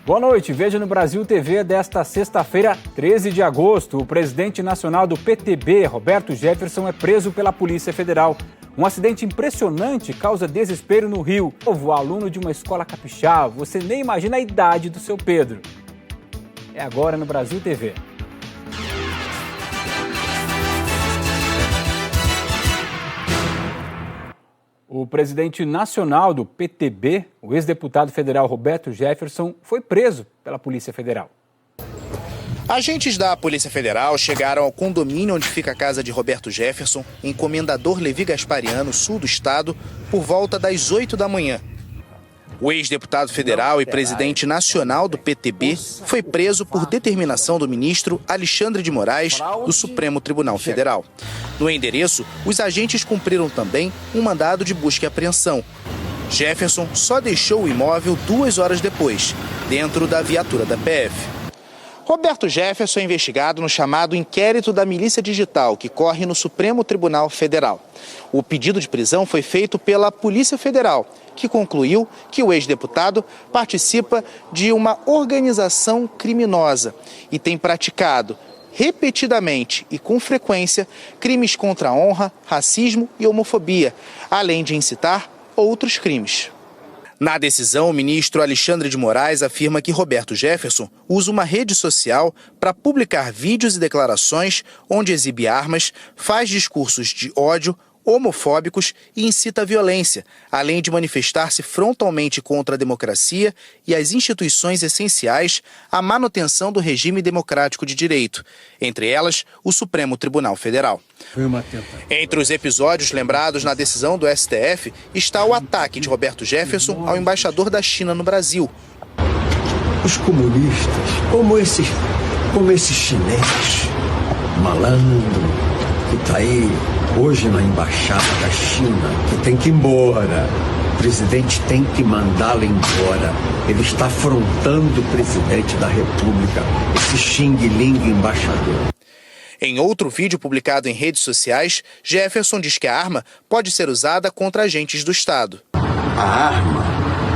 Boa noite, veja no Brasil TV desta sexta-feira, 13 de agosto. O presidente nacional do PTB, Roberto Jefferson, é preso pela Polícia Federal. Um acidente impressionante causa desespero no Rio. O aluno de uma escola capixaba, você nem imagina a idade do seu Pedro. É agora no Brasil TV. O presidente nacional do PTB, o ex-deputado federal Roberto Jefferson, foi preso pela Polícia Federal. Agentes da Polícia Federal chegaram ao condomínio onde fica a casa de Roberto Jefferson, em Comendador Levi Gaspariano, sul do estado, por volta das 8 da manhã. O ex-deputado federal e presidente nacional do PTB foi preso por determinação do ministro Alexandre de Moraes, do Supremo Tribunal Federal. No endereço, os agentes cumpriram também um mandado de busca e apreensão. Jefferson só deixou o imóvel 2 horas depois, dentro da viatura da PF. Roberto Jefferson é investigado no chamado inquérito da Milícia Digital, que corre no Supremo Tribunal Federal. O pedido de prisão foi feito pela Polícia Federal, que concluiu que o ex-deputado participa de uma organização criminosa e tem praticado repetidamente e com frequência crimes contra a honra, racismo e homofobia, além de incitar outros crimes. Na decisão, o ministro Alexandre de Moraes afirma que Roberto Jefferson usa uma rede social para publicar vídeos e declarações onde exibe armas, faz discursos de ódio, homofóbicos e incita a violência, além de manifestar-se frontalmente contra a democracia e as instituições essenciais à manutenção do regime democrático de direito, entre elas o Supremo Tribunal Federal. Entre os episódios lembrados na decisão do STF está o ataque de Roberto Jefferson ao embaixador da China no Brasil. Os comunistas, como esse chinês malandro que está aí hoje na embaixada da China, que tem que ir embora. O presidente tem que mandá-lo embora. Ele está afrontando o presidente da República, esse xing-ling embaixador. Em outro vídeo publicado em redes sociais, Jefferson diz que a arma pode ser usada contra agentes do Estado. A arma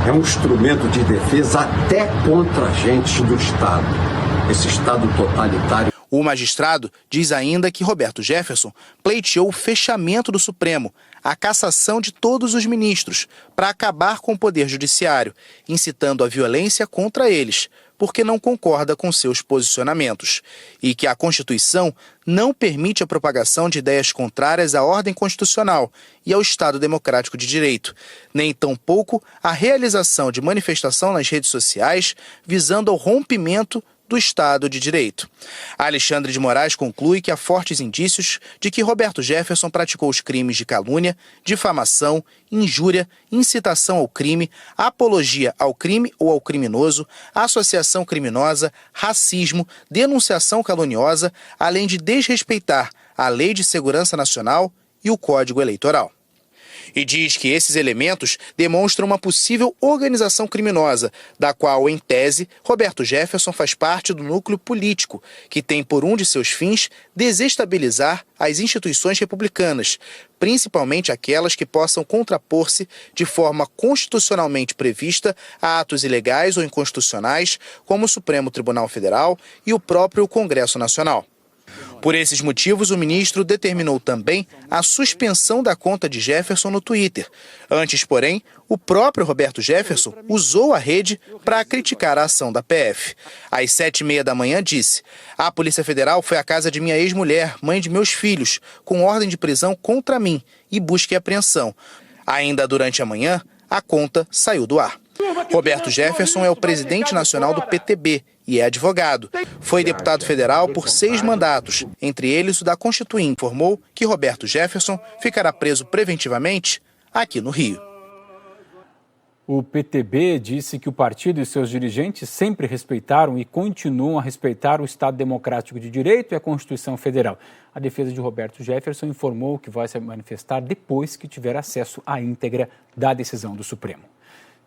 é um instrumento de defesa até contra agentes do Estado. Esse Estado totalitário. O magistrado diz ainda que Roberto Jefferson pleiteou o fechamento do Supremo, a cassação de todos os ministros, para acabar com o poder judiciário, incitando a violência contra eles, porque não concorda com seus posicionamentos, e que a Constituição não permite a propagação de ideias contrárias à ordem constitucional e ao Estado Democrático de Direito, nem tampouco a realização de manifestação nas redes sociais visando ao rompimento do Estado de Direito. Alexandre de Moraes conclui que há fortes indícios de que Roberto Jefferson praticou os crimes de calúnia, difamação, injúria, incitação ao crime, apologia ao crime ou ao criminoso, associação criminosa, racismo, denunciação caluniosa, além de desrespeitar a Lei de Segurança Nacional e o Código Eleitoral. E diz que esses elementos demonstram uma possível organização criminosa, da qual, em tese, Roberto Jefferson faz parte do núcleo político, que tem por um de seus fins desestabilizar as instituições republicanas, principalmente aquelas que possam contrapor-se de forma constitucionalmente prevista a atos ilegais ou inconstitucionais, como o Supremo Tribunal Federal e o próprio Congresso Nacional. Por esses motivos, o ministro determinou também a suspensão da conta de Jefferson no Twitter. Antes, porém, o próprio Roberto Jefferson usou a rede para criticar a ação da PF. Às 7h30 da manhã, disse: "A Polícia Federal foi à casa de minha ex-mulher, mãe de meus filhos, com ordem de prisão contra mim e busca e apreensão. Ainda durante a manhã, a conta saiu do ar." Roberto Jefferson é o presidente nacional do PTB e é advogado. Foi deputado federal por 6 mandatos, entre eles o da Constituinte. Informou que Roberto Jefferson ficará preso preventivamente aqui no Rio. O PTB disse que o partido e seus dirigentes sempre respeitaram e continuam a respeitar o Estado Democrático de Direito e a Constituição Federal. A defesa de Roberto Jefferson informou que vai se manifestar depois que tiver acesso à íntegra da decisão do Supremo.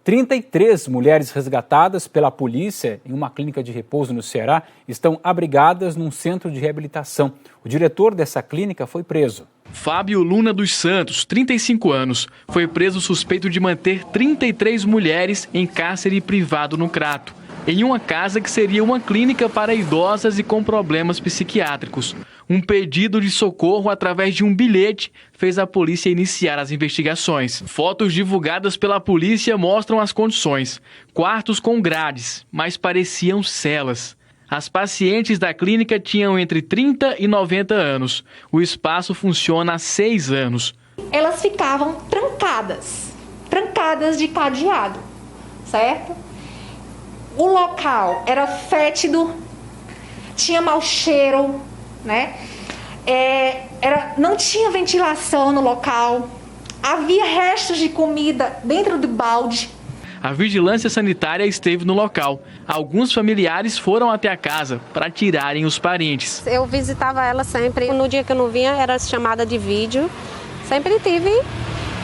33 mulheres resgatadas pela polícia em uma clínica de repouso no Ceará estão abrigadas num centro de reabilitação. O diretor dessa clínica foi preso. Fábio Luna dos Santos, 35 anos, foi preso suspeito de manter 33 mulheres em cárcere privado no Crato. em uma casa que seria uma clínica para idosas e com problemas psiquiátricos. Um pedido de socorro através de um bilhete fez a polícia iniciar as investigações. Fotos divulgadas pela polícia mostram as condições. Quartos com grades, mas pareciam celas. As pacientes da clínica tinham entre 30 e 90 anos. O espaço funciona há 6 anos. Elas ficavam trancadas de cadeado, certo? O local era fétido, tinha mau cheiro, né? Não tinha ventilação no local, havia restos de comida dentro do balde. A vigilância sanitária esteve no local. Alguns familiares foram até a casa para tirarem os parentes. Eu visitava ela sempre. No dia que eu não vinha, era chamada de vídeo. Sempre tive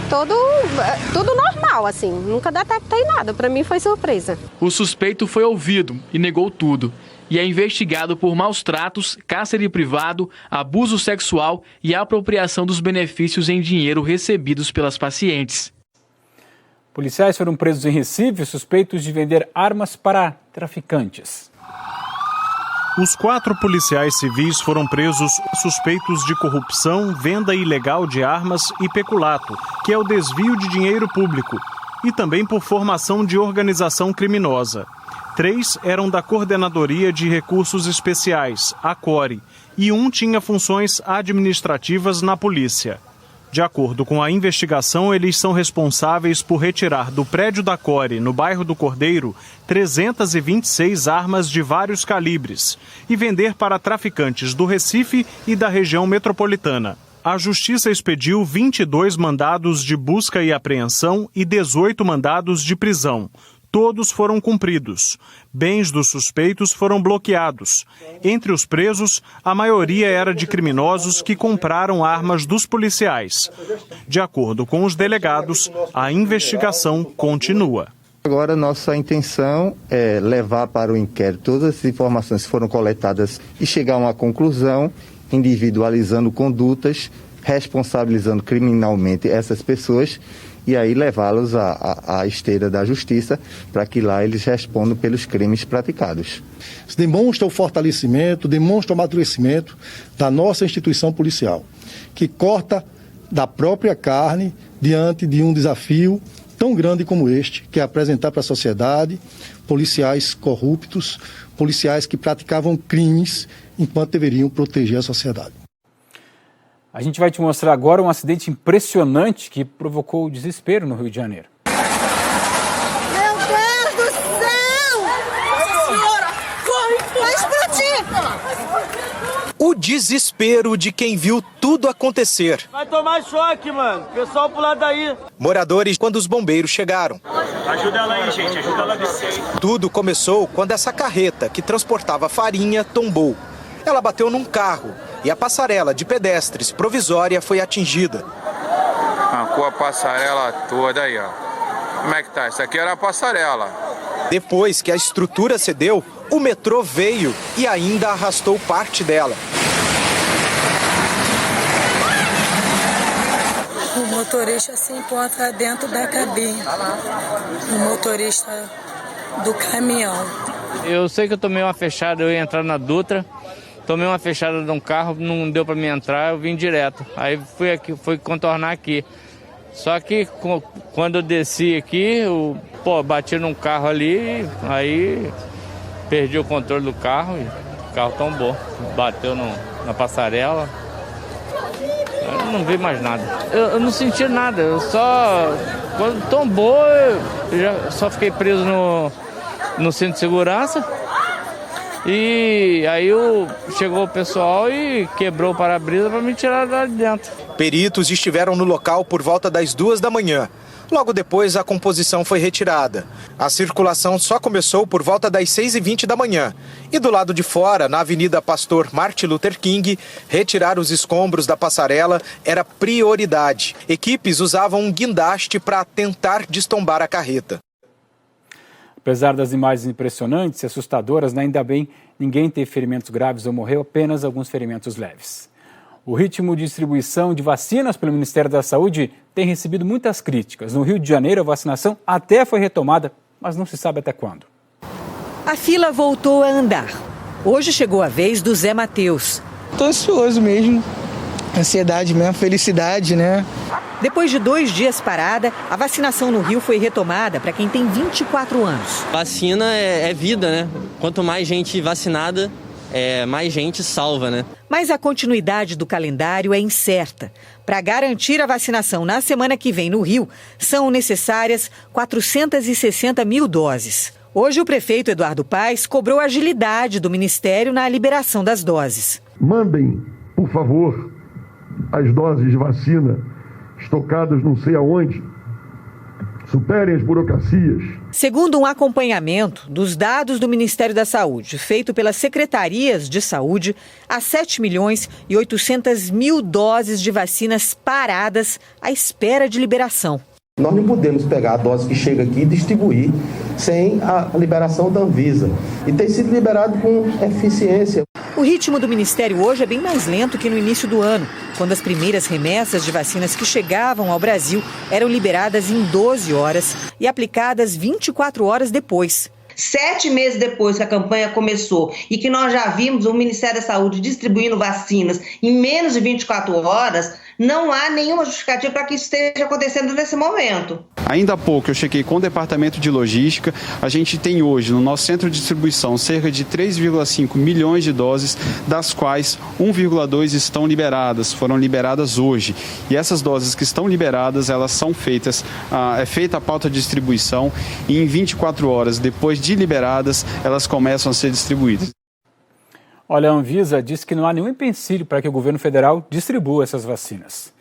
tudo normal, assim. Nunca detectei nada. Para mim foi surpresa. O suspeito foi ouvido e negou tudo. E é investigado por maus tratos, cárcere privado, abuso sexual e apropriação dos benefícios em dinheiro recebidos pelas pacientes. Policiais foram presos em Recife suspeitos de vender armas para traficantes. Os 4 policiais civis foram presos suspeitos de corrupção, venda ilegal de armas e peculato, que é o desvio de dinheiro público, e também por formação de organização criminosa. 3 eram da Coordenadoria de Recursos Especiais, a CORE, e 1 tinha funções administrativas na polícia. De acordo com a investigação, eles são responsáveis por retirar do prédio da CORE, no bairro do Cordeiro, 326 armas de vários calibres e vender para traficantes do Recife e da região metropolitana. A Justiça expediu 22 mandados de busca e apreensão e 18 mandados de prisão. Todos foram cumpridos. Bens dos suspeitos foram bloqueados. Entre os presos, a maioria era de criminosos que compraram armas dos policiais. De acordo com os delegados, a investigação continua. Agora, nossa intenção é levar para o inquérito todas as informações que foram coletadas e chegar a uma conclusão, individualizando condutas, responsabilizando criminalmente essas pessoas e aí levá-los à esteira da justiça para que lá eles respondam pelos crimes praticados. Isso demonstra o fortalecimento, demonstra o amadurecimento da nossa instituição policial, que corta da própria carne diante de um desafio tão grande como este, que é apresentar para a sociedade policiais corruptos, policiais que praticavam crimes enquanto deveriam proteger a sociedade. A gente vai te mostrar agora um acidente impressionante que provocou desespero no Rio de Janeiro. Meu Deus do céu! Nossa Senhora! Corre! Vai explodir! O desespero de quem viu tudo acontecer. Vai tomar choque, mano. Pessoal pro lado daí. Moradores quando os bombeiros chegaram. Ajuda ela aí, gente. Ajuda ela a descer. Tudo começou quando essa carreta que transportava farinha tombou. Ela bateu num carro e a passarela de pedestres provisória foi atingida. Arrancou a passarela toda aí, ó. Como é que tá? Isso aqui era a passarela. Depois que a estrutura cedeu, o metrô veio e ainda arrastou parte dela. O motorista se encontra dentro da cabine. O motorista do caminhão. Eu sei que eu tomei uma fechada, eu ia entrar na Dutra. Tomei uma fechada de um carro, não deu para mim entrar, eu vim direto. Aí fui contornar aqui. Só que quando eu desci aqui, bati num carro ali, aí perdi o controle do carro e o carro tombou. Bateu na passarela. Eu não vi mais nada. Eu não senti nada, quando tombou, eu só fiquei preso no cinto de segurança. E aí chegou o pessoal e quebrou o para-brisa para me tirar lá de dentro. Peritos estiveram no local por volta das 2 da manhã. Logo depois, a composição foi retirada. A circulação só começou por volta das 6h20 da manhã. E do lado de fora, na Avenida Pastor Martin Luther King, retirar os escombros da passarela era prioridade. Equipes usavam um guindaste para tentar destombar a carreta. Apesar das imagens impressionantes e assustadoras, ainda bem, ninguém teve ferimentos graves ou morreu, apenas alguns ferimentos leves. O ritmo de distribuição de vacinas pelo Ministério da Saúde tem recebido muitas críticas. No Rio de Janeiro, a vacinação até foi retomada, mas não se sabe até quando. A fila voltou a andar. Hoje chegou a vez do Zé Mateus. Tô ansioso mesmo. Ansiedade mesmo, felicidade, né? Depois de 2 dias parada, a vacinação no Rio foi retomada para quem tem 24 anos. Vacina é vida, né? Quanto mais gente vacinada, mais gente salva, né? Mas a continuidade do calendário é incerta. Para garantir a vacinação na semana que vem no Rio, são necessárias 460 mil doses. Hoje, o prefeito Eduardo Paes cobrou agilidade do Ministério na liberação das doses. Mandem, por favor, as doses de vacina estocadas não sei aonde. Superem as burocracias. Segundo um acompanhamento dos dados do Ministério da Saúde, feito pelas secretarias de saúde, há 7.800.000 doses de vacinas paradas à espera de liberação. Nós não podemos pegar a dose que chega aqui e distribuir sem a liberação da Anvisa. E tem sido liberado com eficiência. O ritmo do Ministério hoje é bem mais lento que no início do ano, quando as primeiras remessas de vacinas que chegavam ao Brasil eram liberadas em 12 horas e aplicadas 24 horas depois. 7 meses depois que a campanha começou e que nós já vimos o Ministério da Saúde distribuindo vacinas em menos de 24 horas, não há nenhuma justificativa para que isso esteja acontecendo nesse momento. Ainda há pouco eu chequei com o Departamento de Logística, a gente tem hoje no nosso centro de distribuição cerca de 3,5 milhões de doses, das quais 1,2 estão liberadas, foram liberadas hoje. E essas doses que estão liberadas, elas são feitas, é feita a pauta de distribuição e em 24 horas depois de liberadas, elas começam a ser distribuídas. Olha, a Anvisa diz que não há nenhum empecilho para que o governo federal distribua essas vacinas.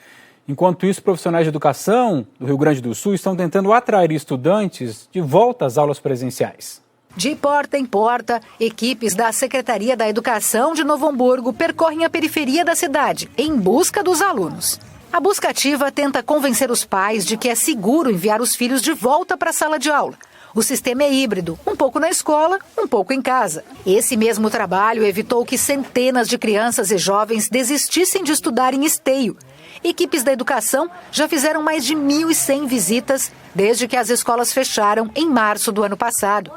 Enquanto isso, profissionais de educação do Rio Grande do Sul estão tentando atrair estudantes de volta às aulas presenciais. De porta em porta, equipes da Secretaria da Educação de Novo Hamburgo percorrem a periferia da cidade em busca dos alunos. A busca ativa tenta convencer os pais de que é seguro enviar os filhos de volta para a sala de aula. O sistema é híbrido, um pouco na escola, um pouco em casa. Esse mesmo trabalho evitou que centenas de crianças e jovens desistissem de estudar em esteio. Equipes da educação já fizeram mais de 1.100 visitas desde que as escolas fecharam em março do ano passado.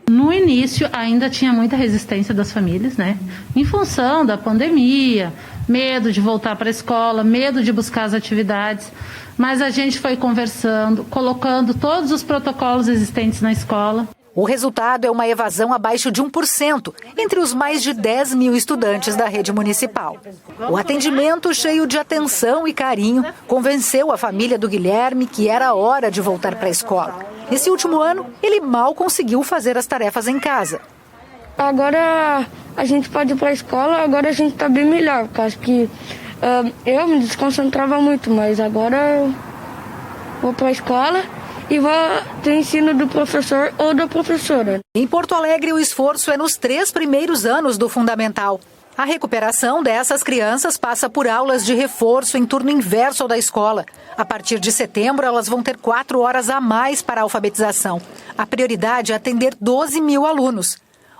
No início ainda tinha muita resistência das famílias, né? Em função da pandemia, medo de voltar para a escola, medo de buscar as atividades. Mas a gente foi conversando, colocando todos os protocolos existentes na escola. O resultado é uma evasão abaixo de 1% entre os mais de 10 mil estudantes da rede municipal. O atendimento, cheio de atenção e carinho, convenceu a família do Guilherme que era hora de voltar para a escola. Nesse último ano, ele mal conseguiu fazer as tarefas em casa. Agora a gente pode ir para a escola, agora a gente está bem melhor, porque acho que eu me desconcentrava muito, mas agora eu vou para a escola e vou ter ensino do professor ou da professora. Em Porto Alegre, o esforço é nos 3 primeiros anos do fundamental. A recuperação dessas crianças passa por aulas de reforço em turno inverso ao da escola. A partir de setembro, elas vão ter 4 horas a mais para a alfabetização. A prioridade é atender 12 mil alunos.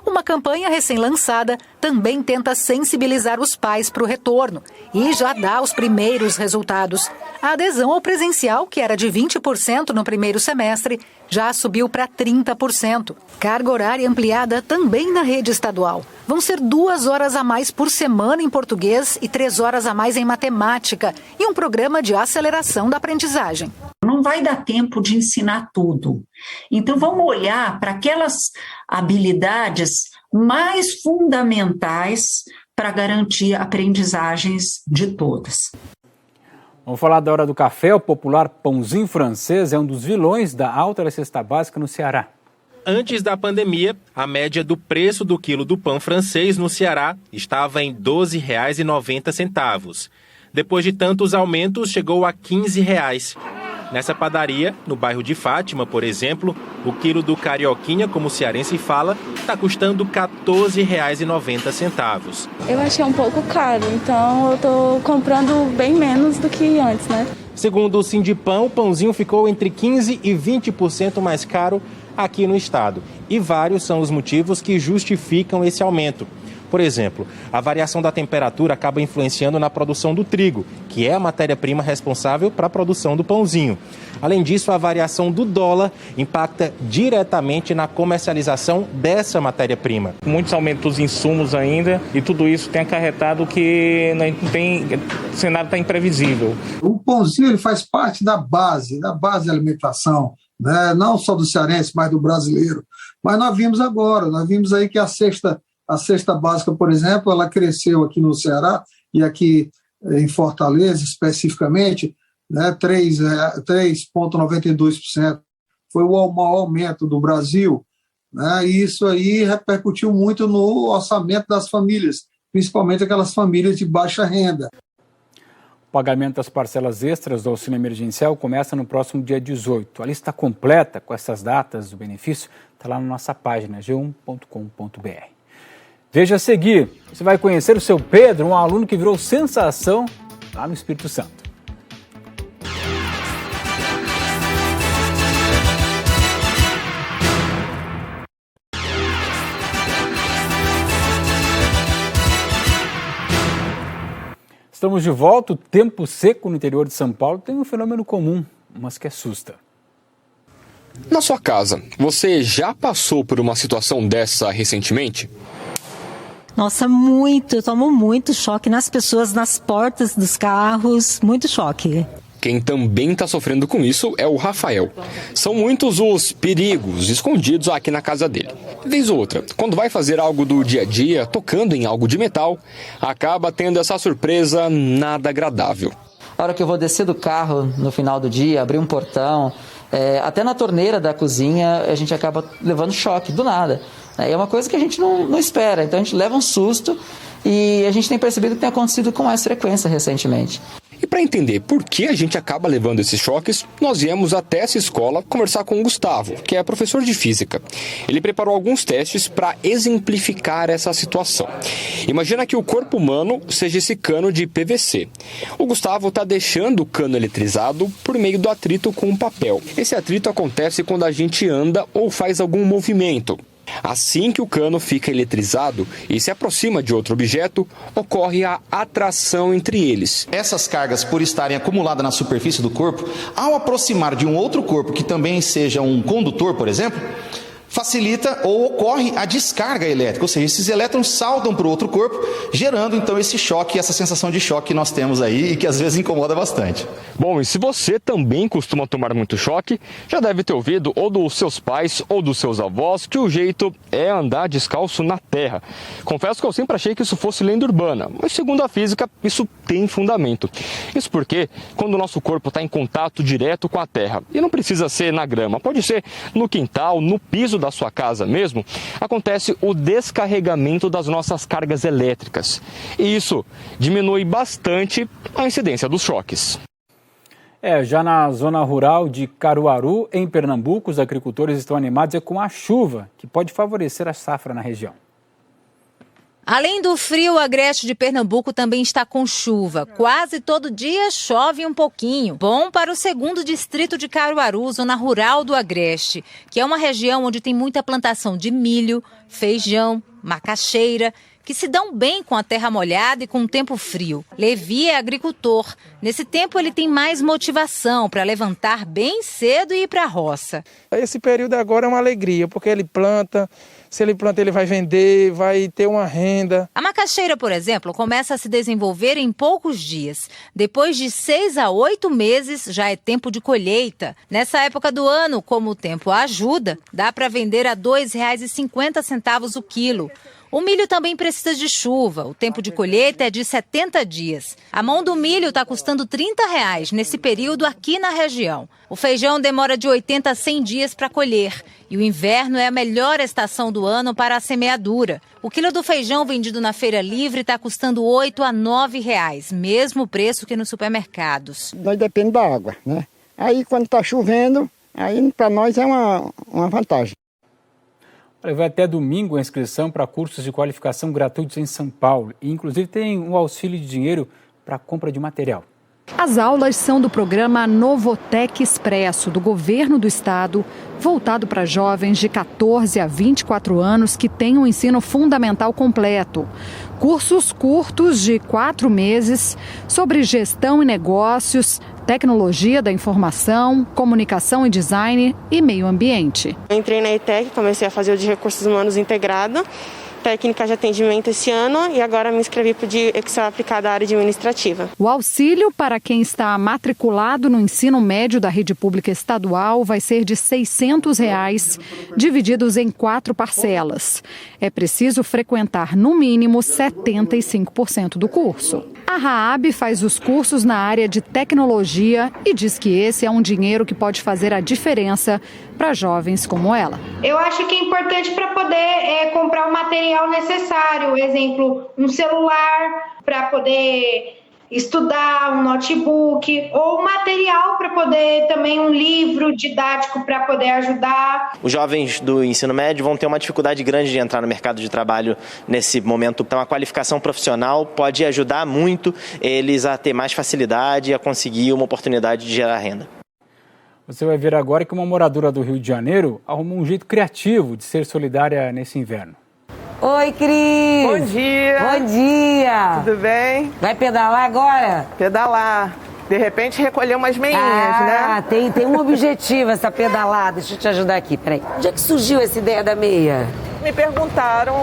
Uma campanha recém-lançada também tenta sensibilizar os pais para o retorno e já dá os primeiros resultados. A adesão ao presencial, que era de 20% no primeiro semestre, já subiu para 30%. Carga horária ampliada também na rede estadual. Vão ser 2 horas a mais por semana em português e 3 horas a mais em matemática e um programa de aceleração da aprendizagem. Não vai dar tempo de ensinar tudo. Então, vamos olhar para aquelas habilidades mais fundamentais para garantir aprendizagens de todas. Vamos falar da hora do café. O popular pãozinho francês é um dos vilões da alta da cesta básica no Ceará. Antes da pandemia, a média do preço do quilo do pão francês no Ceará estava em R$ 12,90. Depois de tantos aumentos, chegou a R$ 15. Nessa padaria, no bairro de Fátima, por exemplo, o quilo do carioquinha, como o cearense fala, está custando R$ 14,90. Eu achei um pouco caro, então eu estou comprando bem menos do que antes, né? Segundo o Sindipão, o pãozinho ficou entre 15% e 20% mais caro aqui no estado. E vários são os motivos que justificam esse aumento. Por exemplo, a variação da temperatura acaba influenciando na produção do trigo, que é a matéria-prima responsável para a produção do pãozinho. Além disso, a variação do dólar impacta diretamente na comercialização dessa matéria-prima. Muitos aumentos dos insumos ainda e tudo isso tem acarretado que o cenário está imprevisível. O pãozinho ele faz parte da base da alimentação, né? Não só do cearense, mas do brasileiro. Mas nós vimos aí que a cesta básica, por exemplo, ela cresceu aqui no Ceará e aqui em Fortaleza especificamente, né, 3,92%. Foi o maior aumento do Brasil, né, e isso aí repercutiu muito no orçamento das famílias, principalmente aquelas famílias de baixa renda. O pagamento das parcelas extras do auxílio emergencial começa no próximo dia 18. A lista completa com essas datas do benefício está lá na nossa página, g1.com.br. Veja a seguir, você vai conhecer o seu Pedro, um aluno que virou sensação lá no Espírito Santo. Estamos de volta. O tempo seco no interior de São Paulo tem um fenômeno comum, mas que assusta. Na sua casa, você já passou por uma situação dessa recentemente? Nossa, muito. Eu tomo muito choque nas pessoas, nas portas dos carros. Muito choque. Quem também está sofrendo com isso é o Rafael. São muitos os perigos escondidos aqui na casa dele. Vez ou outra, quando vai fazer algo do dia a dia, tocando em algo de metal, acaba tendo essa surpresa nada agradável. A hora que eu vou descer do carro no final do dia, abrir um portão, até na torneira da cozinha, a gente acaba levando choque do nada. É uma coisa que a gente não espera, então a gente leva um susto e a gente tem percebido que tem acontecido com mais frequência recentemente. E para entender por que a gente acaba levando esses choques, nós viemos até essa escola conversar com o Gustavo, que é professor de física. Ele preparou alguns testes para exemplificar essa situação. Imagina que o corpo humano seja esse cano de PVC. O Gustavo está deixando o cano eletrizado por meio do atrito com o papel. Esse atrito acontece quando a gente anda ou faz algum movimento. Assim que o cano fica eletrizado e se aproxima de outro objeto, ocorre a atração entre eles. Essas cargas, por estarem acumuladas na superfície do corpo, ao aproximar de um outro corpo que também seja um condutor, por exemplo, facilita ou ocorre a descarga elétrica, ou seja, esses elétrons saltam para o outro corpo, gerando então esse choque, essa sensação de choque que nós temos aí e que às vezes incomoda bastante. Bom, e se você também costuma tomar muito choque, já deve ter ouvido ou dos seus pais ou dos seus avós que o jeito é andar descalço na terra. Confesso que eu sempre achei que isso fosse lenda urbana, mas segundo a física, isso tem fundamento. Isso porque quando o nosso corpo está em contato direto com a terra, e não precisa ser na grama, pode ser no quintal, no piso da sua casa mesmo, acontece o descarregamento das nossas cargas elétricas. E isso diminui bastante a incidência dos choques. Já na zona rural de Caruaru, em Pernambuco, os agricultores estão animados com a chuva, que pode favorecer a safra na região. Além do frio, o Agreste de Pernambuco também está com chuva. Quase todo dia chove um pouquinho. Bom para o segundo distrito de Caruaru, zona rural do Agreste, que é uma região onde tem muita plantação de milho, feijão, macaxeira, que se dão bem com a terra molhada e com o tempo frio. Levi é agricultor. Nesse tempo ele tem mais motivação para levantar bem cedo e ir para a roça. Esse período agora é uma alegria, porque ele planta, se ele planta ele vai vender, vai ter uma renda. A macaxeira, por exemplo, começa a se desenvolver em poucos dias. Depois de 6 a 8 meses já é tempo de colheita. Nessa época do ano, como o tempo ajuda, dá para vender a R$ 2,50 o quilo. O milho também precisa de chuva. O tempo de colheita é de 70 dias. A mão do milho está custando R$ 30 nesse período aqui na região. O feijão demora de 80 a 100 dias para colher. E o inverno é a melhor estação do ano para a semeadura. O quilo do feijão vendido na feira livre está custando R$ 8 a R$ 9, mesmo preço que nos supermercados. Nós dependemos da água, né? Aí quando está chovendo, aí para nós é uma vantagem. Vai até domingo a inscrição para cursos de qualificação gratuitos em São Paulo. E, inclusive, tem um auxílio de dinheiro para a compra de material. As aulas são do programa Novotec Expresso, do governo do estado, voltado para jovens de 14 a 24 anos que têm um ensino fundamental completo. Cursos curtos de 4 meses sobre gestão e negócios, tecnologia da informação, comunicação e design e meio ambiente. Eu entrei na ETEC, comecei a fazer o de recursos humanos integrado, técnica de atendimento esse ano e agora me inscrevi para o de Excel aplicado à área administrativa. O auxílio para quem está matriculado no ensino médio da rede pública estadual vai ser de R$ 600, divididos em 4 parcelas. É preciso frequentar no mínimo 75% do curso. A Raab faz os cursos na área de tecnologia e diz que esse é um dinheiro que pode fazer a diferença para jovens como ela. Eu acho que é importante para poder comprar o material necessário, exemplo, um celular para poder estudar, um notebook ou material para poder também um livro didático para poder ajudar. Os jovens do ensino médio vão ter uma dificuldade grande de entrar no mercado de trabalho nesse momento. Então a qualificação profissional pode ajudar muito eles a ter mais facilidade e a conseguir uma oportunidade de gerar renda. Você vai ver agora que uma moradora do Rio de Janeiro arrumou um jeito criativo de ser solidária nesse inverno. Oi, Cris! Bom dia! Bom dia! Tudo bem? Vai pedalar agora? Pedalar. De repente recolher umas meinhas, né? Tem um objetivo essa pedalada. Deixa eu te ajudar aqui, peraí. Onde é que surgiu essa ideia da meia? Me perguntaram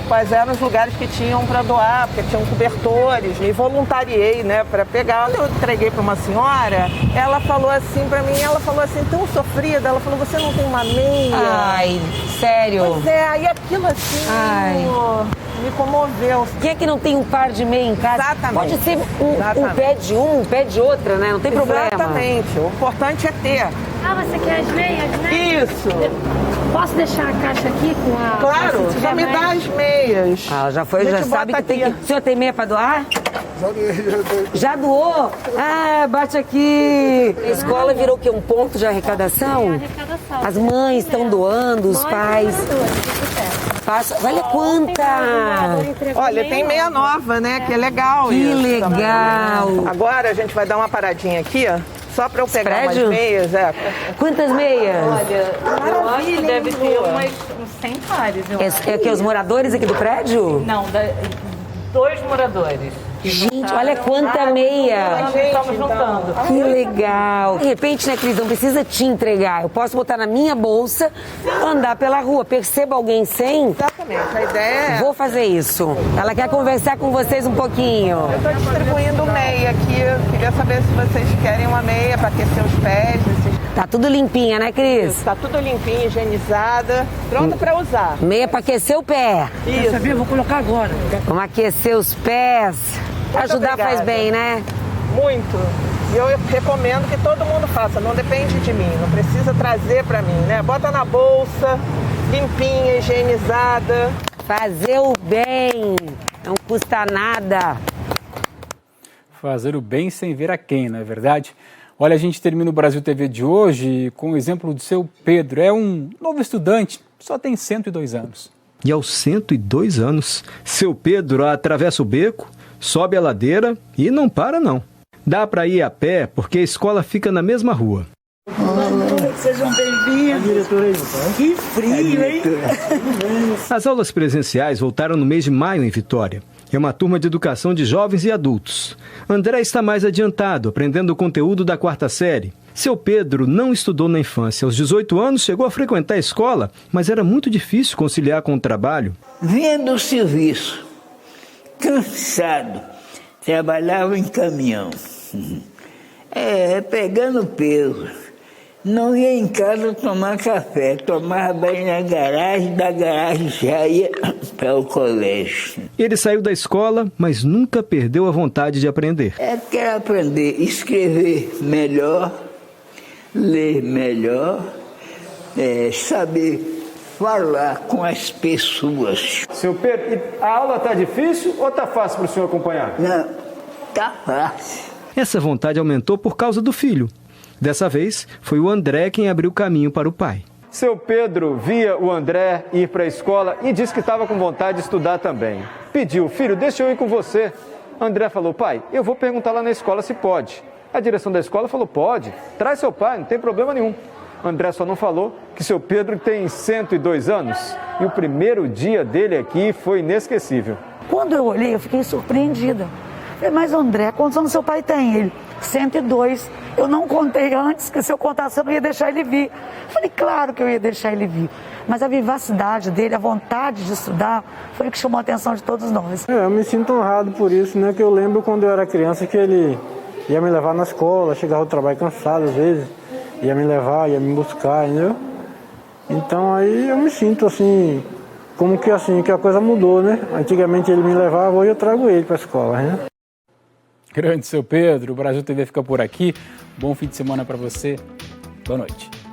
quais eram os lugares que tinham para doar, porque tinham cobertores. Me voluntariei, né, para pegar. Quando eu entreguei para uma senhora, ela falou assim para mim, tão sofrida, ela falou, você não tem uma meia? Ai, sério? Pois é, aí aquilo assim me comoveu. Quem é que não tem um par de meia em casa? Exatamente. Pode ser um pé de um pé de outra, né? Não tem problema. Exatamente. O importante é ter. Você quer as meias, né? Isso. Posso deixar a caixa aqui com a... Claro, só me dá as meias. Já sabe que tem que... O senhor tem meia para doar? Já doou? Bate aqui. A escola virou o quê? Um ponto de arrecadação? As mães estão doando, os pais. Olha quanta! Olha, tem meia nova, né? Que é legal. Que legal! Também. Agora a gente vai dar uma paradinha aqui, ó. Só para eu pegar umas meias. Quantas meias? Olha, eu acho que deve ter uns 100 pares. É que os moradores aqui do prédio? Não, 2 moradores. Gente, olha quanta meia. Nós estamos juntando. Que legal. De repente, né, Cris, não precisa te entregar. Eu posso botar na minha bolsa, andar pela rua. Perceba alguém sem? Exatamente, a ideia é... Vou fazer isso. Ela quer conversar com vocês um pouquinho. Eu estou distribuindo meia aqui. Eu queria saber se vocês querem uma meia para aquecer os pés. Tá tudo limpinha, né, Cris? Tá tudo limpinho, higienizada, pronta para usar. Meia para aquecer o pé. Isso. Sabia? Vou colocar agora. Vamos aquecer os pés. Ajudar faz bem, né? Muito. E eu recomendo que todo mundo faça, não depende de mim, não precisa trazer para mim, né? Bota na bolsa, limpinha, higienizada. Fazer o bem, não custa nada. Fazer o bem sem ver a quem, não é verdade? Olha, a gente termina o Brasil TV de hoje com o exemplo do seu Pedro. É um novo estudante, só tem 102 anos. E aos 102 anos, seu Pedro atravessa o beco, sobe a ladeira e não para não. Dá para ir a pé porque a escola fica na mesma rua. Sejam bem-vindos. Que frio, hein? As aulas presenciais voltaram no mês de maio em Vitória. É uma turma de educação de jovens e adultos. André está mais adiantado, aprendendo o conteúdo da 4ª série. Seu Pedro não estudou na infância. Aos 18 anos chegou a frequentar a escola, mas era muito difícil conciliar com o trabalho. Vinha do serviço, cansado, trabalhava em caminhão, pegando peso. Não ia em casa tomar café, tomava banho na garagem, da garagem já ia para o colégio. Ele saiu da escola, mas nunca perdeu a vontade de aprender. Quero aprender a escrever melhor, ler melhor, saber falar com as pessoas. Seu Pedro, a aula está difícil ou está fácil para o senhor acompanhar? Não, está fácil. Essa vontade aumentou por causa do filho. Dessa vez, foi o André quem abriu caminho para o pai. Seu Pedro via o André ir para a escola e disse que estava com vontade de estudar também. Pediu, filho, deixa eu ir com você. André falou: pai, eu vou perguntar lá na escola se pode. A direção da escola falou: pode, traz seu pai, não tem problema nenhum. André só não falou que seu Pedro tem 102 anos e o primeiro dia dele aqui foi inesquecível. Quando eu olhei, eu fiquei surpreendida. Falei: mas André, quantos anos seu pai tem? Ele: 102. Eu não contei antes, que se eu contasse eu não ia deixar ele vir. Falei: claro que eu ia deixar ele vir. Mas a vivacidade dele, a vontade de estudar, foi o que chamou a atenção de todos nós. Eu me sinto honrado por isso, né? Que eu lembro quando eu era criança que ele ia me levar na escola, chegava do trabalho cansado às vezes, ia me levar, ia me buscar, entendeu? Então aí eu me sinto assim, como que assim, que a coisa mudou, né? Antigamente ele me levava, hoje eu trago ele para a escola, né? Grande seu Pedro, o Brasil TV fica por aqui. Bom fim de semana para você. Boa noite.